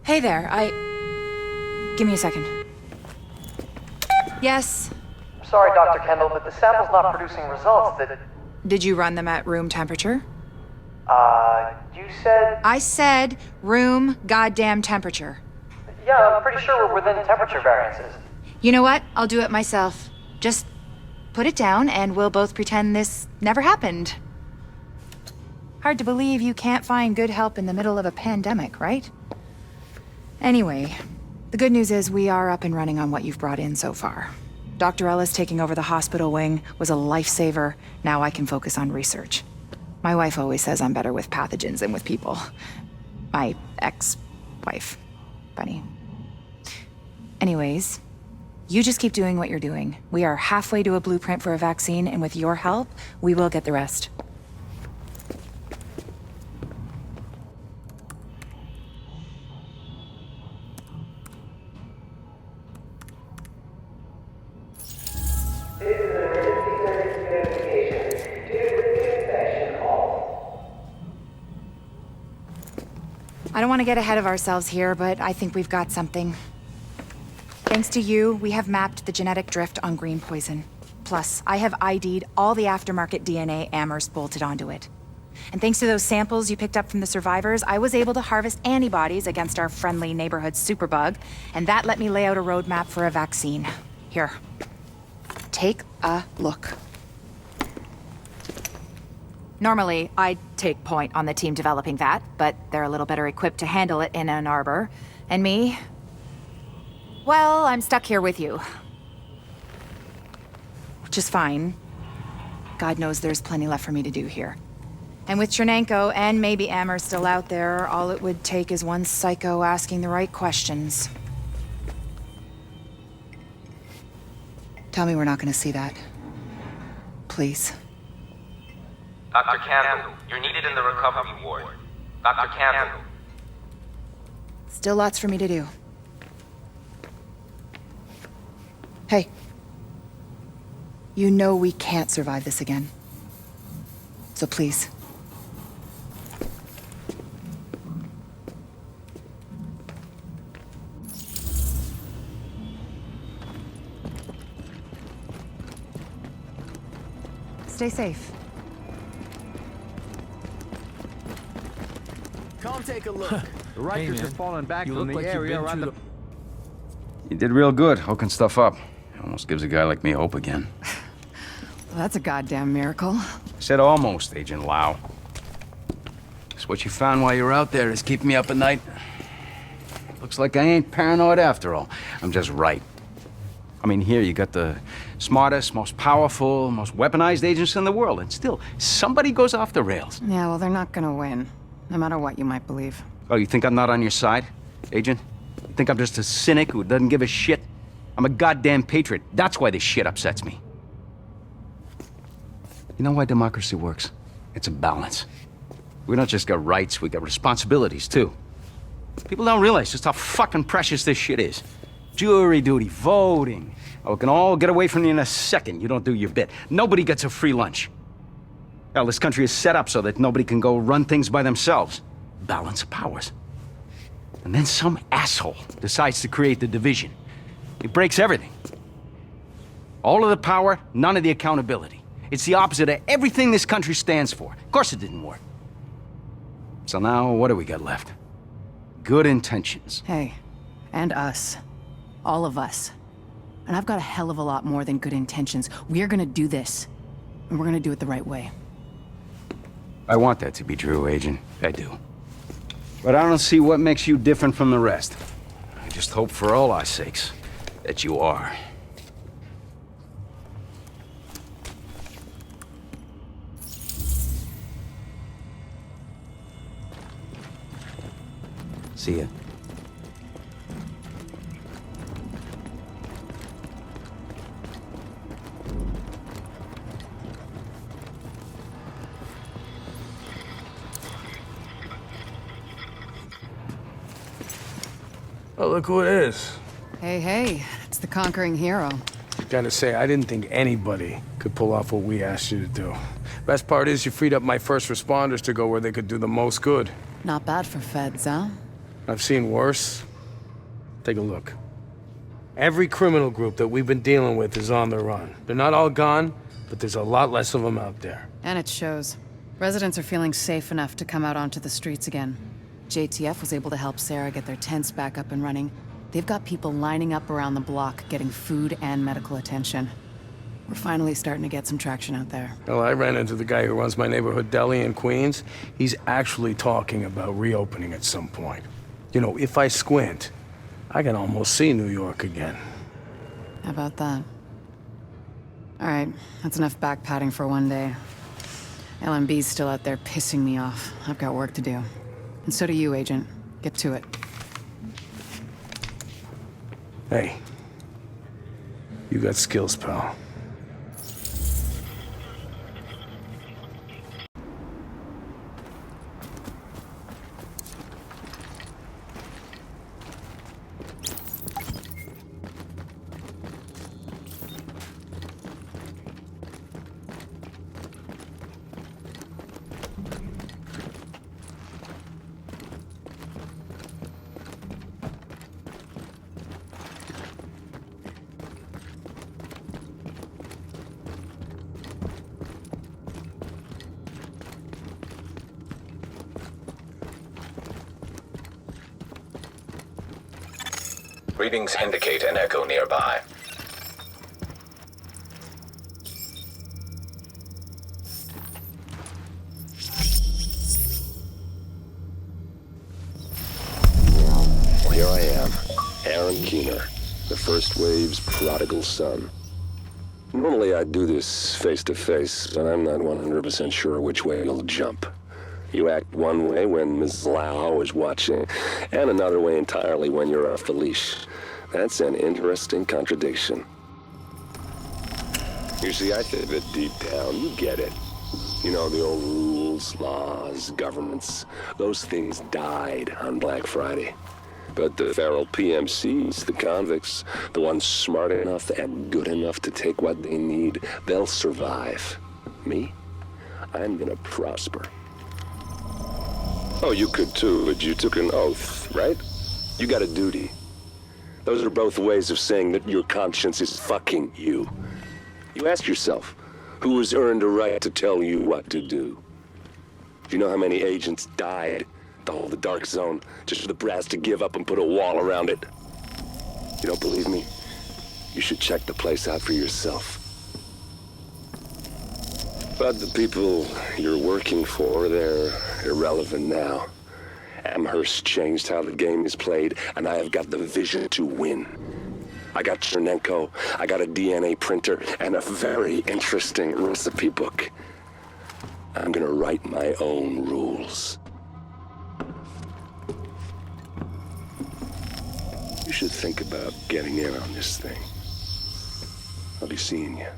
Hey there, Give me a second. Yes? Sorry, Dr. Kendall, but the sample's not producing results that... Did you run them at room temperature? You said... I said room goddamn temperature. Yeah, I'm pretty sure we're within temperature variances. You know what? I'll do it myself. Just put it down and we'll both pretend this never happened. Hard to believe you can't find good help in the middle of a pandemic, right? Anyway, the good news is we are up and running on what you've brought in so far. Dr. Ellis taking over the hospital wing was a lifesaver. Now I can focus on research. My wife always says I'm better with pathogens than with people. My ex-wife. Funny. Anyways, you just keep doing what you're doing. We are halfway to a blueprint for a vaccine, and with your help, we will get the rest. I don't want to get ahead of ourselves here, but I think we've got something. Thanks to you, we have mapped the genetic drift on green poison. Plus, I have ID'd all the aftermarket DNA Amherst bolted onto it. And thanks to those samples you picked up from the survivors, I was able to harvest antibodies against our friendly neighborhood superbug, and that let me lay out a roadmap for a vaccine. Here. Take a look. Normally, I'd take point on the team developing that, but they're a little better equipped to handle it in Ann Arbor. And me? Well, I'm stuck here with you. Which is fine. God knows there's plenty left for me to do here. And with Chernenko and maybe Amherst still out there, all it would take is one psycho asking the right questions. Tell me we're not gonna see that. Please. Dr. Campbell, you're needed in the recovery ward. Dr. Campbell. Still lots for me to do. Hey. You know we can't survive this again. So please. Stay safe. Come take a look. The Rikers are falling back from the like area around the... You did real good hooking stuff up. Almost gives a guy like me hope again. Well, that's a goddamn miracle. I said almost, Agent Lau. Guess what you found while you were out there is keeping me up at night. Looks like I ain't paranoid after all. I'm just right. I mean, here you got the smartest, most powerful, most weaponized agents in the world, and still, somebody goes off the rails. Yeah, well, they're not gonna win. No matter what you might believe. Oh, you think I'm not on your side, Agent? You think I'm just a cynic who doesn't give a shit? I'm a goddamn patriot. That's why this shit upsets me. You know why democracy works? It's a balance. We don't just got rights, we got responsibilities, too. People don't realize just how fucking precious this shit is. Jury duty, voting. Oh, we can all get away from you in a second. You don't do your bit. Nobody gets a free lunch. Hell, this country is set up so that nobody can go run things by themselves. Balance of powers. And then some asshole decides to create the division. It breaks everything. All of the power, none of the accountability. It's the opposite of everything this country stands for. Of course it didn't work. So now, what do we got left? Good intentions. Hey, and us. All of us. And I've got a hell of a lot more than good intentions. We're gonna do this. And we're gonna do it the right way. I want that to be true, Agent. I do. But I don't see what makes you different from the rest. I just hope for all our sakes that you are. See ya. Oh, look who it is. Hey, hey, it's the conquering hero. Gotta say, I didn't think anybody could pull off what we asked you to do. Best part is you freed up my first responders to go where they could do the most good. Not bad for feds, huh? I've seen worse. Take a look. Every criminal group that we've been dealing with is on the run. They're not all gone, but there's a lot less of them out there. And it shows. Residents are feeling safe enough to come out onto the streets again. JTF was able to help Sarah get their tents back up and running. They've got people lining up around the block getting food and medical attention. We're finally starting to get some traction out there. Well, I ran into the guy who runs my neighborhood deli in Queens. He's actually talking about reopening at some point. You know, if I squint, I can almost see New York again. How about that? All right, that's enough back patting for one day. LMB's still out there pissing me off. I've got work to do. And so do you, Agent. Get to it. Hey, you got skills, pal. Readings indicate an echo nearby. Well, here I am, Aaron Keener, the First Wave's prodigal son. Normally I'd do this face-to-face, but I'm not 100% sure which way you'll jump. You act one way when Ms. Lau is watching, and another way entirely when you're off the leash. That's an interesting contradiction. You see, I think that deep down, you get it. You know, the old rules, laws, governments, those things died on Black Friday. But the feral PMCs, the convicts, the ones smart enough and good enough to take what they need, they'll survive. Me? I'm gonna prosper. Oh, you could too, but you took an oath, right? You got a duty. Those are both ways of saying that your conscience is fucking you. You ask yourself, who has earned a right to tell you what to do? Do you know how many agents died to hold the Dark Zone just for the brass to give up and put a wall around it? You don't believe me? You should check the place out for yourself. But the people you're working for, they're irrelevant now. Amherst changed how the game is played, and I have got the vision to win. I got Chernenko, I got a DNA printer, and a very interesting recipe book. I'm gonna write my own rules. You should think about getting in on this thing. I'll be seeing you.